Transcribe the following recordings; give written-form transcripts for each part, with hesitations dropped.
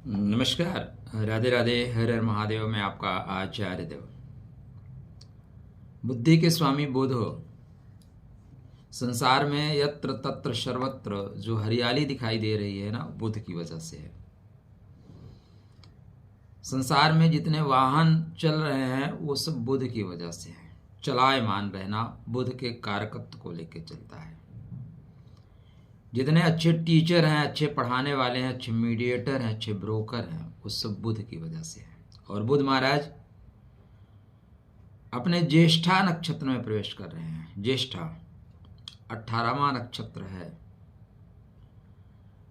नमस्कार। राधे राधे। हर हर महादेव में आपका आचार्य देव। बुद्धि के स्वामी बुध हो। संसार में यत्र तत्र सर्वत्र जो हरियाली दिखाई दे रही है ना, बुध की वजह से है। संसार में जितने वाहन चल रहे हैं वो सब बुध की वजह से है। चलायमान रहना बुध के कारकत्व को लेकर चलता है। जितने अच्छे टीचर हैं, अच्छे पढ़ाने वाले हैं, अच्छे मीडिएटर हैं, अच्छे ब्रोकर हैं, वो सब बुध की वजह से है। और बुध महाराज अपने ज्येष्ठा नक्षत्र में प्रवेश कर रहे हैं। ज्येष्ठा 18वां नक्षत्र है।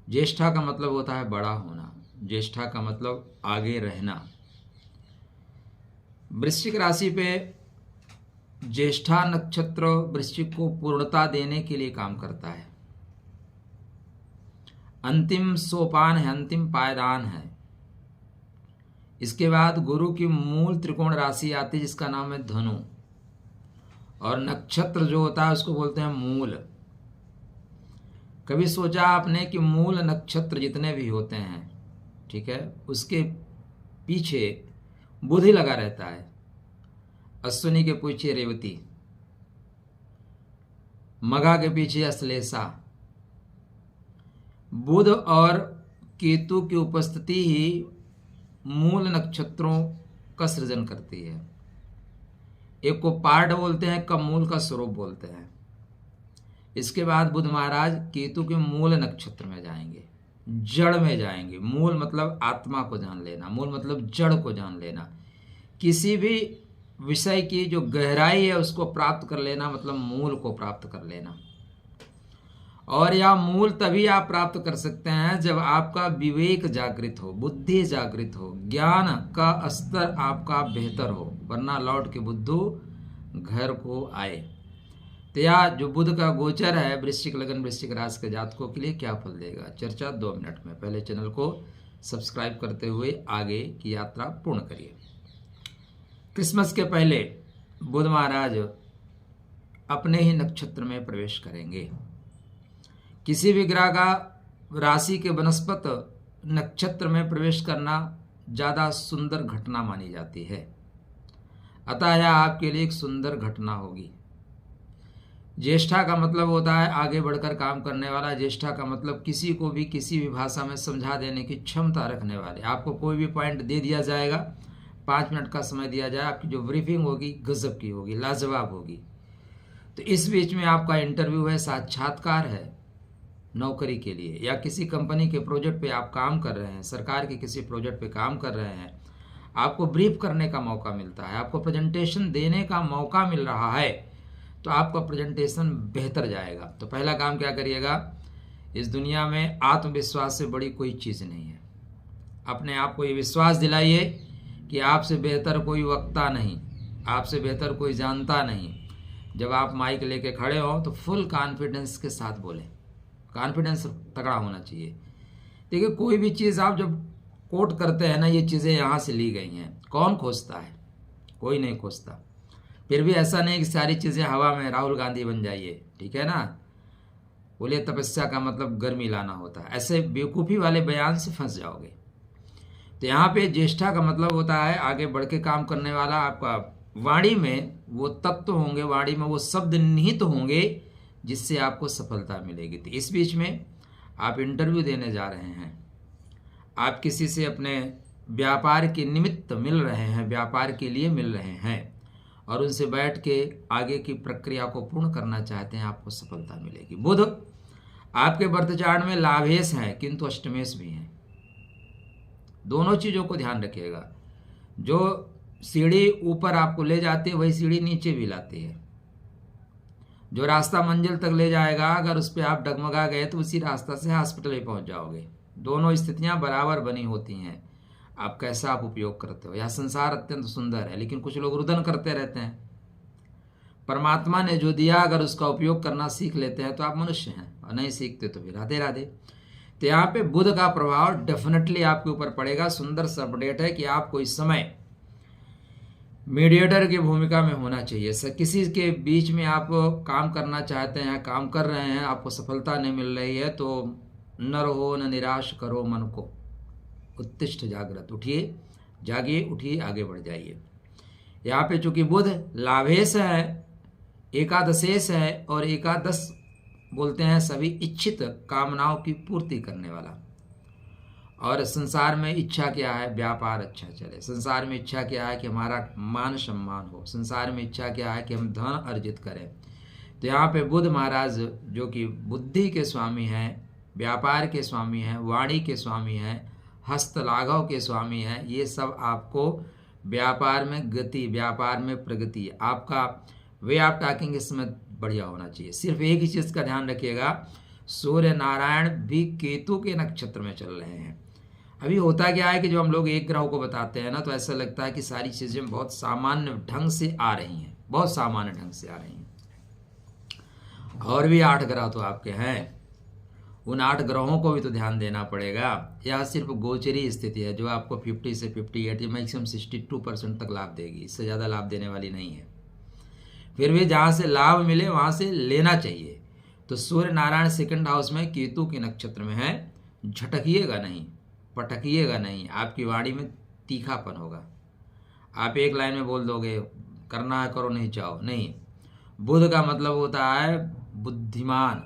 ज्येष्ठा का मतलब होता है बड़ा होना। ज्येष्ठा का मतलब आगे रहना। वृश्चिक राशि पे ज्येष्ठा नक्षत्र वृश्चिक को पूर्णता देने के लिए काम करता है। अंतिम सोपान है, अंतिम पायदान है। इसके बाद गुरु की मूल त्रिकोण राशि आती है जिसका नाम है धनु। और नक्षत्र जो होता है उसको बोलते हैं मूल। कभी सोचा आपने कि मूल नक्षत्र जितने भी होते हैं, ठीक है, उसके पीछे बुध ही लगा रहता है। अश्विनी के पीछे रेवती, मघा के पीछे अश्लेषा। बुध और केतु की उपस्थिति ही मूल नक्षत्रों का सृजन करती है। एक को पार्ट बोलते हैं, का मूल का स्वरूप बोलते हैं। इसके बाद बुध महाराज केतु के मूल नक्षत्र में जाएंगे, जड़ में जाएंगे। मूल मतलब आत्मा को जान लेना, मूल मतलब जड़ को जान लेना। किसी भी विषय की जो गहराई है उसको प्राप्त कर लेना, मतलब मूल को प्राप्त कर लेना। और यह मूल तभी आप प्राप्त कर सकते हैं जब आपका विवेक जागृत हो, बुद्धि जागृत हो, ज्ञान का स्तर आपका बेहतर हो, वरना लौट के बुद्धू घर को आए। तो यह जो बुध का गोचर है वृश्चिक लगन वृश्चिक राशि के जातकों के लिए क्या फल देगा, चर्चा 2 मिनट में। पहले चैनल को सब्सक्राइब करते हुए आगे की यात्रा पूर्ण करिए। क्रिसमस के पहले बुध महाराज अपने ही नक्षत्र में प्रवेश करेंगे। किसी भी ग्रह का राशि के वनस्पत नक्षत्र में प्रवेश करना ज़्यादा सुंदर घटना मानी जाती है। अतः यह आपके लिए एक सुंदर घटना होगी। ज्येष्ठा का मतलब होता है आगे बढ़कर काम करने वाला। ज्येष्ठा का मतलब किसी को भी किसी भी भाषा में समझा देने की क्षमता रखने वाले। आपको कोई भी पॉइंट दे दिया जाएगा, 5 मिनट का समय दिया जाए, आपकी जो ब्रीफिंग होगी गजब की होगी, लाजवाब होगी। तो इस बीच में आपका इंटरव्यू है, साक्षात्कार है नौकरी के लिए, या किसी कंपनी के प्रोजेक्ट पे आप काम कर रहे हैं, सरकार के किसी प्रोजेक्ट पे काम कर रहे हैं, आपको ब्रीफ करने का मौका मिलता है, आपको प्रेजेंटेशन देने का मौका मिल रहा है, तो आपका प्रेजेंटेशन बेहतर जाएगा। तो पहला काम क्या करिएगा, इस दुनिया में आत्मविश्वास से बड़ी कोई चीज़ नहीं है। अपने आप को ये विश्वास दिलाइए कि आपसे बेहतर कोई वक्ता नहीं, आपसे बेहतर कोई जानता नहीं। जब आप माइक लेके खड़े हो तो फुल कॉन्फिडेंस के साथ बोलें। कॉन्फिडेंस तगड़ा होना चाहिए। देखिए, कोई भी चीज़ आप जब कोट करते हैं ना, ये चीज़ें यहाँ से ली गई हैं, कौन खोजता है? कोई नहीं खोजता। फिर भी ऐसा नहीं कि सारी चीज़ें हवा में राहुल गांधी बन जाइए, ठीक है ना। बोले तपस्या का मतलब गर्मी लाना होता है, ऐसे बेवकूफ़ी वाले बयान से फंस जाओगे। तो यहाँ पे ज्येष्ठा का मतलब होता है आगे बढ़ के काम करने वाला। आपका वाणी में वो तत्व होंगे, वाणी में वो शब्द निहित होंगे जिससे आपको सफलता मिलेगी। तो इस बीच में आप इंटरव्यू देने जा रहे हैं, आप किसी से अपने व्यापार के निमित्त मिल रहे हैं, व्यापार के लिए मिल रहे हैं, और उनसे बैठ के आगे की प्रक्रिया को पूर्ण करना चाहते हैं, आपको सफलता मिलेगी। बुध आपके बर्थ चार्ट में लाभेश हैं किंतु अष्टमेश भी हैं। दोनों चीज़ों को ध्यान रखिएगा। जो सीढ़ी ऊपर आपको ले जाती है वही सीढ़ी नीचे भी लाती है। जो रास्ता मंजिल तक ले जाएगा, अगर उस पर आप डगमगा गए तो उसी रास्ता से हॉस्पिटल ही पहुंच जाओगे। दोनों स्थितियां बराबर बनी होती हैं। आप कैसा आप उपयोग करते हो। यह संसार अत्यंत सुंदर है, लेकिन कुछ लोग रुदन करते रहते हैं। परमात्मा ने जो दिया अगर उसका उपयोग करना सीख लेते हैं तो आप मनुष्य हैं, और नहीं सीखते तो फिर राधे राधे। तो यहाँ पे बुध का प्रभाव डेफिनेटली आपके ऊपर पड़ेगा। सुंदर सा अपडेट है कि आपको इस समय मीडिएटर की भूमिका में होना चाहिए। किसी के बीच में आप काम करना चाहते हैं, काम कर रहे हैं, आपको सफलता नहीं मिल रही है, तो न रहो, न निराश करो मन को। उत्तिष्ठ जागृत, उठिए, जागिए, उठिए, आगे बढ़ जाइए। यहाँ पे चूंकि बुध लाभेश है, एकादशेश है, और एकादश बोलते हैं सभी इच्छित कामनाओं की पूर्ति करने वाला। और संसार में इच्छा क्या है? व्यापार अच्छा चले। संसार में इच्छा क्या है? कि हमारा मान सम्मान हो। संसार में इच्छा क्या है? कि हम धन अर्जित करें। तो यहाँ पे बुध महाराज जो कि बुद्धि के स्वामी हैं, व्यापार के स्वामी हैं, वाणी के स्वामी हैं, हस्तलाघव के स्वामी हैं, ये सब आपको व्यापार में गति, व्यापार में प्रगति, आपका वे ऑफ टॉकिंग इस समय बढ़िया होना चाहिए। सिर्फ एक ही चीज़ का ध्यान रखिएगा, सूर्य नारायण भी केतु के नक्षत्र में चल रहे हैं। अभी होता क्या है कि जो हम लोग एक ग्रह को बताते हैं ना, तो ऐसा लगता है कि सारी चीज़ें बहुत सामान्य ढंग से आ रही हैं, बहुत सामान्य ढंग से आ रही हैं। और भी 8 ग्रह तो आपके हैं, उन 8 ग्रहों को भी तो ध्यान देना पड़ेगा। यह सिर्फ गोचरी स्थिति है जो आपको 50 से 58 या मैक्सिमम 62% तक लाभ देगी, इससे ज़्यादा लाभ देने वाली नहीं है। फिर भी जहाँ से लाभ मिले वहाँ से लेना चाहिए। तो सूर्य नारायण सेकंड हाउस में केतु के नक्षत्र में है, झटकिएगा नहीं, पटकिएगा नहीं, आपकी वाणी में तीखापन होगा। आप एक लाइन में बोल दोगे, करना है करो, नहीं चाहो नहीं। बुध का मतलब होता है बुद्धिमान,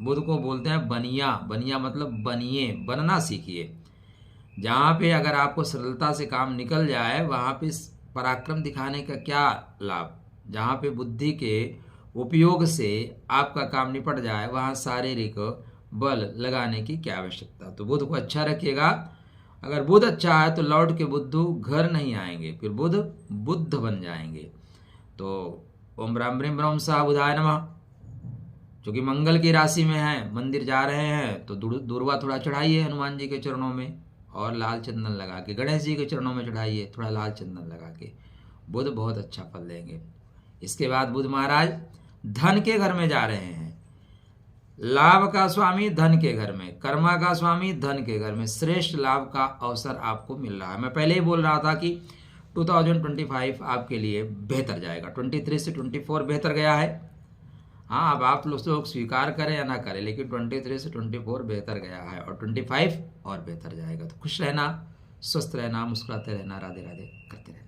बुध को बोलते हैं बनिया, बनिया मतलब बनिए, बनना सीखिए। जहाँ पे अगर आपको सरलता से काम निकल जाए वहाँ पे पराक्रम दिखाने का क्या लाभ? जहाँ पे बुद्धि के उपयोग से आपका काम निपट जाए वहाँ शारीरिक बल लगाने की क्या आवश्यकता? तो बुध को अच्छा रखिएगा। अगर बुध अच्छा है तो लौट के बुद्धू घर नहीं आएंगे, फिर बुध बुद्ध बन जाएंगे। तो ओम ब्राह्म ब्रीम ब्रह्म सा बुधाय नमः। क्योंकि मंगल की राशि में है, मंदिर जा रहे हैं तो दूर्वा थोड़ा चढ़ाइए हनुमान जी के चरणों में, और लाल चंदन लगा के गणेश जी के चरणों में चढ़ाइए थोड़ा लाल चंदन लगा के। बुध बहुत अच्छा फल देंगे। इसके बाद बुध महाराज धन के घर में जा रहे हैं, लाभ का स्वामी धन के घर में, कर्मा का स्वामी धन के घर में, श्रेष्ठ लाभ का अवसर आपको मिल रहा है। मैं पहले ही बोल रहा था कि 2025 आपके लिए बेहतर जाएगा। 23 से 24 बेहतर गया है। हाँ, अब आप लोग स्वीकार करें या ना करें, लेकिन 23 से 24 बेहतर गया है और 25 और बेहतर जाएगा। तो खुश रहना, स्वस्थ रहना, मुस्कुराते रहना, राधे राधे करते रहना।